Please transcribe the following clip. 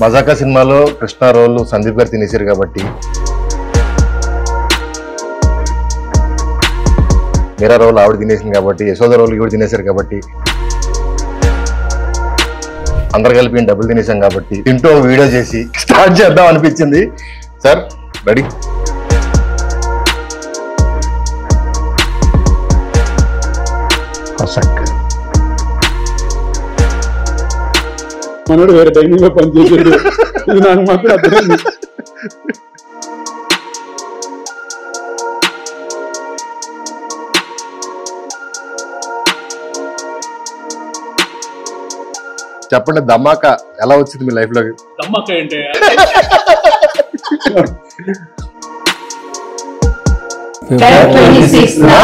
మజాకా సినిమాలో కృష్ణ రోల్ సందీప్ గారు తినేశారు కాబట్టి, మీరా రోల్ ఆవిడ తినేసింది కాబట్టి, యశోద రోల్ కూడా తినేశారు కాబట్టి, అందరు కలిపి డబ్బులు తినేసాం కాబట్టి తింటూ వీడియో చేసి స్టార్ట్ చేద్దాం అనిపించింది. Sir ready? మనోడు వేరే టైమింగ్ లో పనిచేసాడు. ఇది నాకు మాత్రం అర్థమైంది. చెప్పండి, ధమాకా ఎలా వచ్చింది మీ లైఫ్ లోకి? ధమాకా ఏంటి? 26 na